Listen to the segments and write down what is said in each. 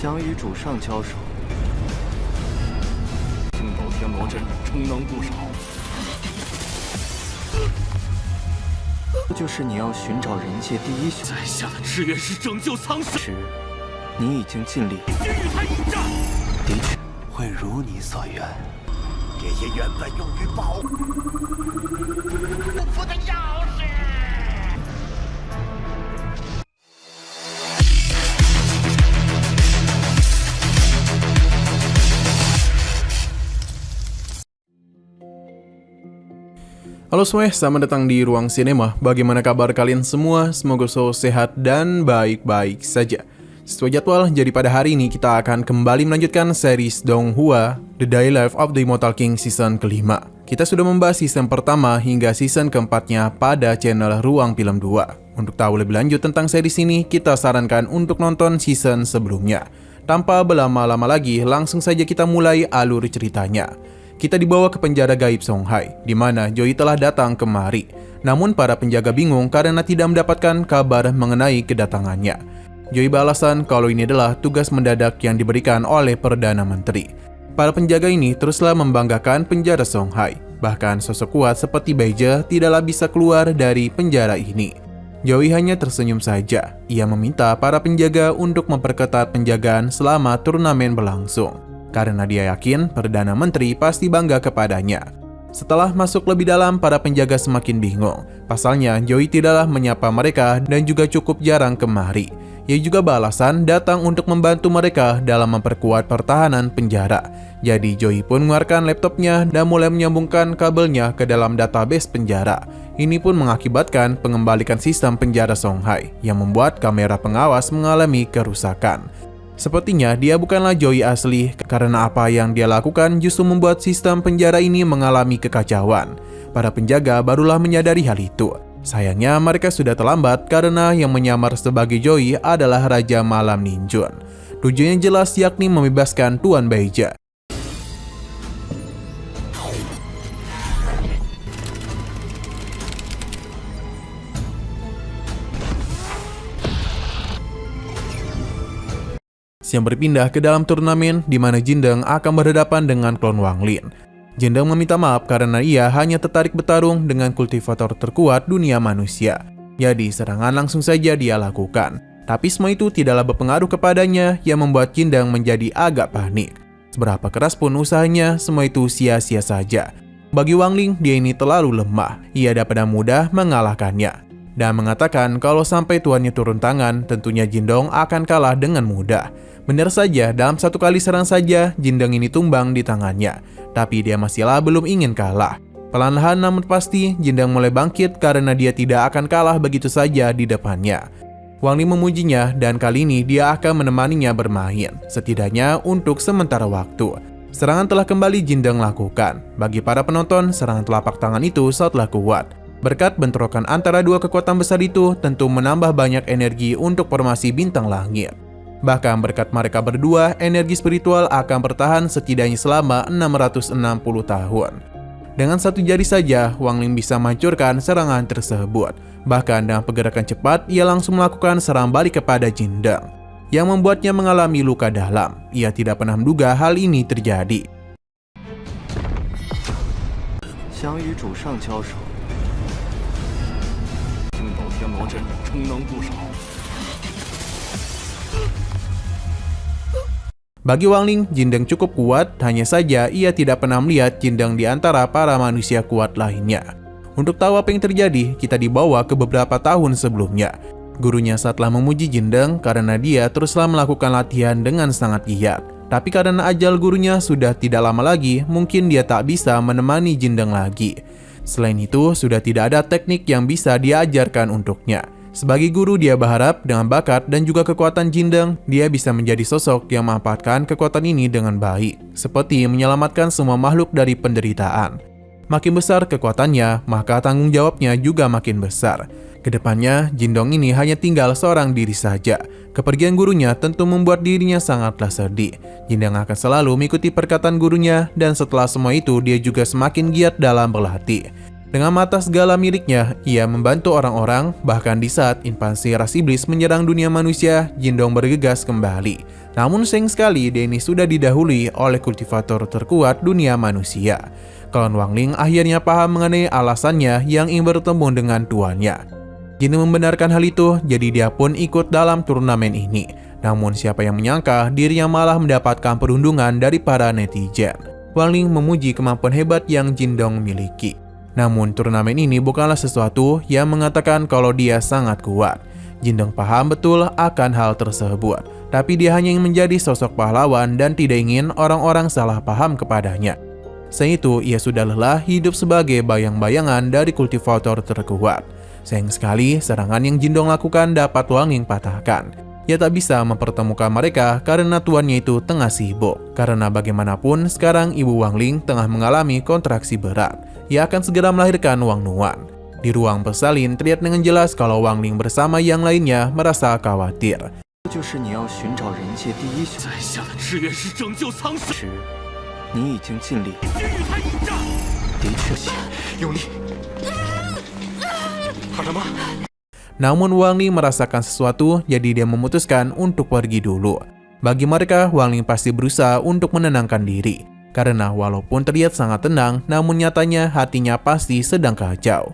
想与主上交手，星斗天魔阵充能不少。这就是你要寻找人界第一雄。在下的志愿是拯救苍生。时，你已经尽力。必须与他一战。的确，会如你所愿。这些原本用于保护的钥匙。Halo semuanya, selamat datang di Ruang Sinema. Bagaimana kabar kalian semua? Semoga selalu sehat dan baik-baik saja. Sesuai jadwal, jadi pada hari ini kita akan kembali melanjutkan series Donghua, The Daily Life of the Immortal King season kelima. Kita sudah membahas season pertama hingga season keempatnya pada channel Ruang Film 2. Untuk tahu lebih lanjut tentang series ini, kita sarankan untuk nonton season sebelumnya. Tanpa berlama-lama lagi, langsung saja kita mulai alur ceritanya. Kita dibawa ke penjara gaib Songhai, di mana Joey telah datang kemari. Namun para penjaga bingung karena tidak mendapatkan kabar mengenai kedatangannya. Joey beralasan kalau ini adalah tugas mendadak yang diberikan oleh Perdana Menteri. Para penjaga ini teruslah membanggakan penjara Songhai. Bahkan sosok kuat seperti Beija tidaklah bisa keluar dari penjara ini. Joey hanya tersenyum saja. Ia meminta para penjaga untuk memperketat penjagaan selama turnamen berlangsung. Karena dia yakin Perdana Menteri pasti bangga kepadanya. Setelah masuk lebih dalam, para penjaga semakin bingung. Pasalnya, Joey tidaklah menyapa mereka dan juga cukup jarang kemari. Ia juga beralasan datang untuk membantu mereka dalam memperkuat pertahanan penjara. Jadi Joey pun mengeluarkan laptopnya dan mulai menyambungkan kabelnya ke dalam database penjara. Ini pun mengakibatkan pengembalikan sistem penjara Songhai yang membuat kamera pengawas mengalami kerusakan. Sepertinya dia bukanlah Joey asli, karena apa yang dia lakukan justru membuat sistem penjara ini mengalami kekacauan. Para penjaga barulah menyadari hal itu. Sayangnya mereka sudah terlambat karena yang menyamar sebagai Joey adalah Raja Malam Ninjun. Tujuannya jelas, yakni membebaskan Tuan Beija. Yang berpindah ke dalam turnamen di mana Jindeng akan berhadapan dengan klon Wang Lin. Jindeng meminta maaf karena ia hanya tertarik bertarung dengan kultivator terkuat dunia manusia. Jadi serangan langsung saja dia lakukan. Tapi semua itu tidaklah berpengaruh kepadanya yang membuat Jindeng menjadi agak panik. Seberapa keras pun usahanya, semua itu sia-sia saja. Bagi Wang Lin, dia ini terlalu lemah. Ia dapat mudah mengalahkannya. Dan mengatakan kalau sampai tuannya turun tangan, tentunya Jindong akan kalah dengan mudah. Benar saja, dalam satu kali serang saja, Jindeng ini tumbang di tangannya. Tapi dia masihlah belum ingin kalah. Perlahan namun pasti, Jindeng mulai bangkit karena dia tidak akan kalah begitu saja di depannya. Wang Li memujinya dan kali ini dia akan menemaninya bermain, setidaknya untuk sementara waktu. Serangan telah kembali Jindeng lakukan. Bagi para penonton, serangan telapak tangan itu sangatlah kuat. Berkat bentrokan antara dua kekuatan besar itu tentu menambah banyak energi untuk formasi bintang langit. Bahkan berkat mereka berdua, energi spiritual akan bertahan setidaknya selama 660 tahun. Dengan satu jari saja, Wang Lin bisa menghancurkan serangan tersebut. Bahkan dengan pergerakan cepat, ia langsung melakukan serang balik kepada Jindeng, yang membuatnya mengalami luka dalam. Ia tidak pernah menduga hal ini terjadi. 想与主上交手，星斗天魔阵充能不少。 Bagi Wang Lin, Jindeng cukup kuat, hanya saja ia tidak pernah melihat Jindeng di antara para manusia kuat lainnya. Untuk tahu apa yang terjadi, kita dibawa ke beberapa tahun sebelumnya. Gurunya saatlah memuji Jindeng karena dia teruslah melakukan latihan dengan sangat giat. Tapi karena ajal gurunya sudah tidak lama lagi, mungkin dia tak bisa menemani Jindeng lagi. Selain itu, sudah tidak ada teknik yang bisa dia ajarkan untuknya. Sebagai guru, dia berharap dengan bakat dan juga kekuatan Jindeng, dia bisa menjadi sosok yang memanfaatkan kekuatan ini dengan baik, seperti menyelamatkan semua makhluk dari penderitaan. Makin besar kekuatannya, maka tanggung jawabnya juga makin besar. Kedepannya, Jindong ini hanya tinggal seorang diri saja. Kepergian gurunya tentu membuat dirinya sangatlah sedih. Jindong akan selalu mengikuti perkataan gurunya, dan setelah semua itu, dia juga semakin giat dalam berlatih. Dengan mata segala miliknya, ia membantu orang-orang, bahkan di saat invasi ras iblis menyerang dunia manusia, Jindong bergegas kembali. Namun sayang sekali, dia ini sudah didahului oleh kultivator terkuat dunia manusia. Klon Wangling akhirnya paham mengenai alasannya yang ingin bertemu dengan tuannya. Jindong membenarkan hal itu, jadi dia pun ikut dalam turnamen ini. Namun siapa yang menyangka dirinya malah mendapatkan perundungan dari para netizen. Wangling memuji kemampuan hebat yang Jindong miliki. Namun turnamen ini bukanlah sesuatu yang mengatakan kalau dia sangat kuat. Jindong paham betul akan hal tersebut, tapi dia hanya ingin menjadi sosok pahlawan dan tidak ingin orang-orang salah paham kepadanya. Selain itu, ia sudah lelah hidup sebagai bayang-bayangan dari kultivator terkuat. Sayang sekali, serangan yang Jindong lakukan dapat Wangling patahkan. Ia tak bisa mempertemukan mereka karena tuannya itu tengah sibuk. Karena bagaimanapun, sekarang ibu Wangling tengah mengalami kontraksi berat. Ia akan segera melahirkan Wang Nuan. Di ruang bersalin, terlihat dengan jelas kalau Wangling bersama yang lainnya merasa khawatir. 就是你要寻找人界第一雄在下的志愿是拯救苍生，时，你已经尽力，与他一战。的确行。用力，好了吗？ Namun Wangling merasakan sesuatu, jadi dia memutuskan untuk pergi dulu. Bagi mereka, Wangling pasti berusaha untuk menenangkan diri. Karena walaupun terlihat sangat tenang, namun nyatanya hatinya pasti sedang kacau.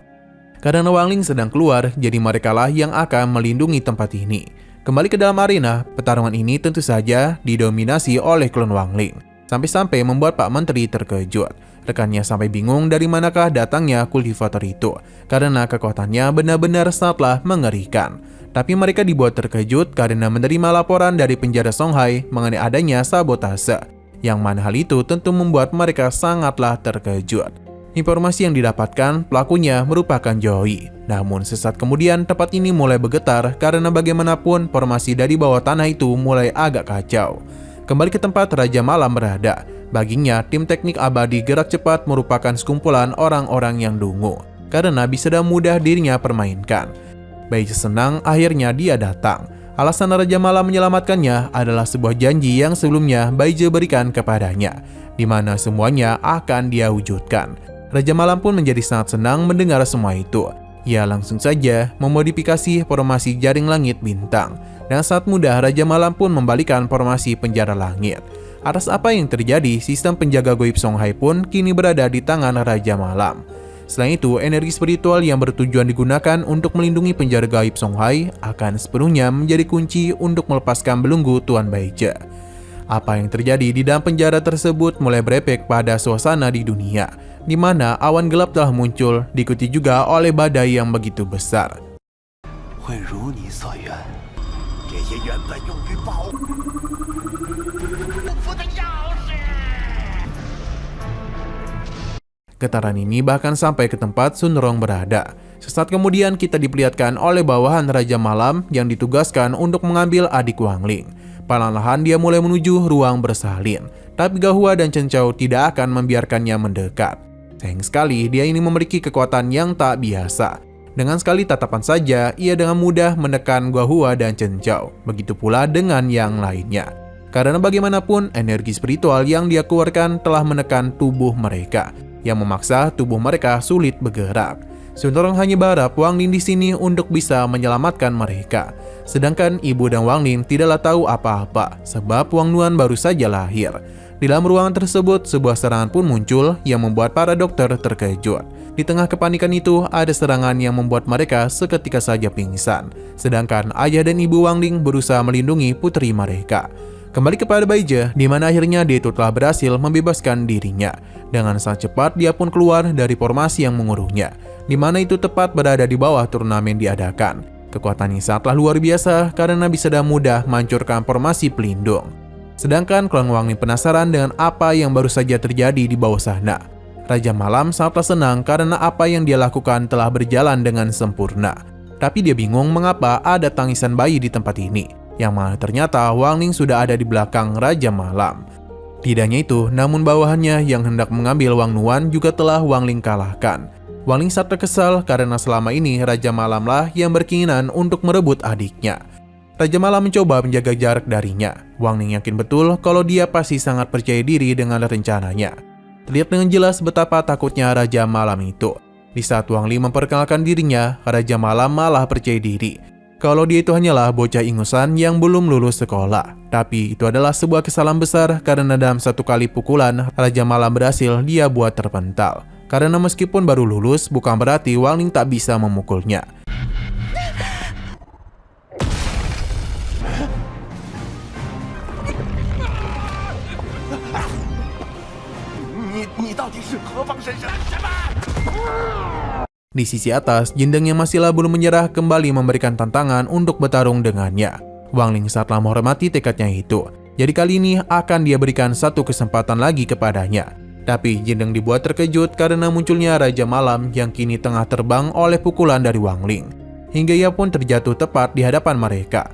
Karena Wangling sedang keluar, jadi merekalah yang akan melindungi tempat ini. Kembali ke dalam arena, pertarungan ini tentu saja didominasi oleh klon Wangling. Sampai-sampai membuat Pak Menteri terkejut. Rekannya sampai bingung dari manakah datangnya kultivator itu, karena kekuatannya benar-benar sangatlah mengerikan. Tapi mereka dibuat terkejut karena menerima laporan dari penjara Songhai mengenai adanya sabotase, yang mana hal itu tentu membuat mereka sangatlah terkejut. Informasi yang didapatkan pelakunya merupakan Joey. Namun sesaat kemudian tempat ini mulai bergetar karena bagaimanapun formasi dari bawah tanah itu mulai agak kacau. Kembali ke tempat Raja Malam berada. Baginya, tim teknik abadi gerak cepat merupakan sekumpulan orang-orang yang dungu, karena bisa dan mudah dirinya permainkan. Baija senang akhirnya dia datang. Alasan Raja Malam menyelamatkannya adalah sebuah janji yang sebelumnya Baija berikan kepadanya, di mana semuanya akan dia wujudkan. Raja Malam pun menjadi sangat senang mendengar semua itu. Ia langsung saja memodifikasi formasi jaring langit bintang. Dan saat mudah Raja Malam pun membalikan formasi penjara langit. Atas apa yang terjadi, sistem penjaga goib Songhai pun kini berada di tangan Raja Malam. Selain itu, energi spiritual yang bertujuan digunakan untuk melindungi penjara gaib Songhai akan sepenuhnya menjadi kunci untuk melepaskan belenggu Tuan Baija. Apa yang terjadi di dalam penjara tersebut mulai berefek pada suasana di dunia, di mana awan gelap telah muncul, diikuti juga oleh badai yang begitu besar. 会如你所愿，这些原本用于保护的钥匙。 Getaran ini bahkan sampai ke tempat Sun Rong berada. Sesaat kemudian kita diperlihatkan oleh bawahan Raja Malam yang ditugaskan untuk mengambil adik Wangling. Perlahan-lahan dia mulai menuju ruang bersalin, tapi Gahua dan Chen Chao tidak akan membiarkannya mendekat. Sayang sekali, dia ini memiliki kekuatan yang tak biasa. Dengan sekali tatapan saja, ia dengan mudah menekan Gahua dan Chen Chao. Begitu pula dengan yang lainnya. Karena bagaimanapun, energi spiritual yang dia keluarkan telah menekan tubuh mereka, yang memaksa tubuh mereka sulit bergerak. Sun Rong hanya berharap Wangling di sini untuk bisa menyelamatkan mereka. Sedangkan ibu dan Wangling tidaklah tahu apa-apa, sebab Wang Nuan baru saja lahir. Di dalam ruangan tersebut, sebuah serangan pun muncul yang membuat para dokter terkejut. Di tengah kepanikan itu, ada serangan yang membuat mereka seketika saja pingsan. Sedangkan ayah dan ibu Wangling berusaha melindungi putri mereka. Kembali kepada Baija, di mana akhirnya dia itu telah berhasil membebaskan dirinya. Dengan sangat cepat, dia pun keluar dari formasi yang mengurungnya, di mana itu tepat berada di bawah turnamen diadakan. Kekuatan ini sangatlah luar biasa karena bisa dengan mudah menghancurkan formasi pelindung. Sedangkan klon Wangling penasaran dengan apa yang baru saja terjadi di bawah sana. Raja Malam sangatlah senang karena apa yang dia lakukan telah berjalan dengan sempurna. Tapi dia bingung mengapa ada tangisan bayi di tempat ini, yang mana ternyata Wangling sudah ada di belakang Raja Malam. Tidak hanya itu, namun bawahannya yang hendak mengambil Wang Nuan juga telah Wangling kalahkan. Wangling sangat terkesal karena selama ini Raja Malamlah yang berkeinginan untuk merebut adiknya. Raja Malam mencoba menjaga jarak darinya. Wangling yakin betul kalau dia pasti sangat percaya diri dengan rencananya. Terlihat dengan jelas betapa takutnya Raja Malam itu. Di saat Wang Ling memperkenalkan dirinya, Raja Malam malah percaya diri kalau dia itu hanyalah bocah ingusan yang belum lulus sekolah. Tapi itu adalah sebuah kesalahan besar karena dalam satu kali pukulan, Raja Malam berhasil dia buat terpental. Karena meskipun baru lulus, bukan berarti Wang Ling tak bisa memukulnya. Di sisi atas, Jindeng yang masih belum menyerah kembali memberikan tantangan untuk bertarung dengannya. Wang Ling sangatlah menghormati tekadnya itu. Jadi kali ini akan dia berikan satu kesempatan lagi kepadanya. Tapi Jindeng dibuat terkejut karena munculnya Raja Malam yang kini tengah terbang oleh pukulan dari Wang Ling. Hingga ia pun terjatuh tepat di hadapan mereka.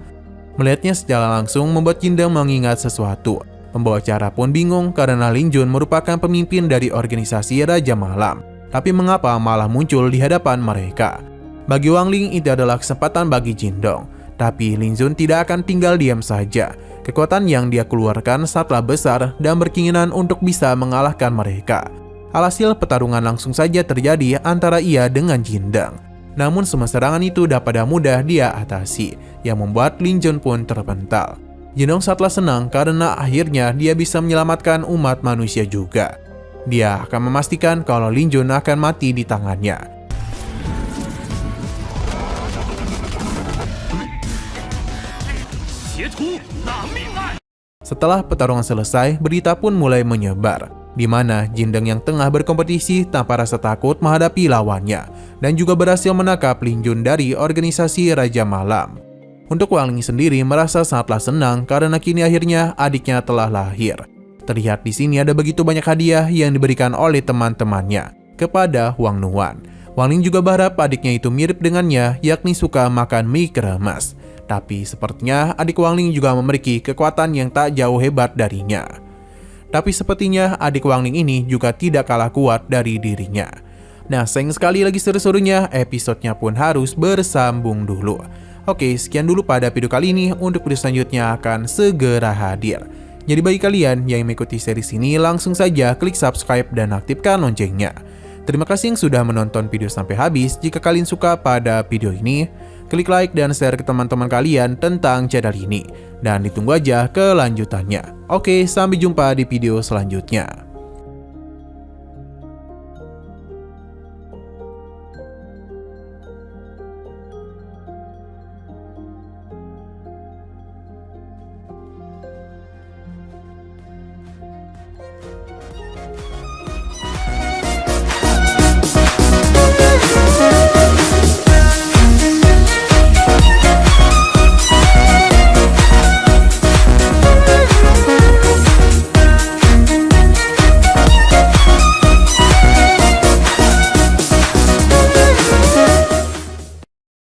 Melihatnya secara langsung membuat Jindeng mengingat sesuatu. Pembawa acara pun bingung karena Lin Jun merupakan pemimpin dari organisasi Raja Malam. Tapi mengapa malah muncul di hadapan mereka? Bagi Wang Ling itu adalah kesempatan bagi Jindong. Tapi Lin Jun tidak akan tinggal diam saja. Kekuatan yang dia keluarkan sangatlah besar dan berkeinginan untuk bisa mengalahkan mereka. Alhasil pertarungan langsung saja terjadi antara ia dengan Jindong. Namun semua serangan itu dapat mudah dia atasi, yang membuat Lin Jun pun terpental. Jindong sangatlah senang karena akhirnya dia bisa menyelamatkan umat manusia juga. Dia akan memastikan kalau Lin Jun akan mati di tangannya. Setelah pertarungan selesai, berita pun mulai menyebar, di mana Jindeng yang tengah berkompetisi tanpa rasa takut menghadapi lawannya, dan juga berhasil menangkap Lin Jun dari organisasi Raja Malam. Untuk Wang Ling sendiri merasa sangatlah senang karena kini akhirnya adiknya telah lahir. Terlihat di sini ada begitu banyak hadiah yang diberikan oleh teman-temannya kepada Wang Nuan. Wang Ling juga berharap adiknya itu mirip dengannya, yakni suka makan mie keremas. Tapi sepertinya adik Wang Ling juga memiliki kekuatan yang tak jauh hebat darinya. Tapi sepertinya adik Wang Ling ini juga tidak kalah kuat dari dirinya. Nah, sayang sekali lagi seru-serunya, episodenya pun harus bersambung dulu. Oke, sekian dulu pada video kali ini. Untuk video selanjutnya akan segera hadir. Jadi bagi kalian yang mengikuti series ini, langsung saja klik subscribe dan aktifkan loncengnya. Terima kasih yang sudah menonton video sampai habis. Jika kalian suka pada video ini, klik like dan share ke teman-teman kalian tentang channel ini. Dan ditunggu aja kelanjutannya. Oke, sampai jumpa di video selanjutnya.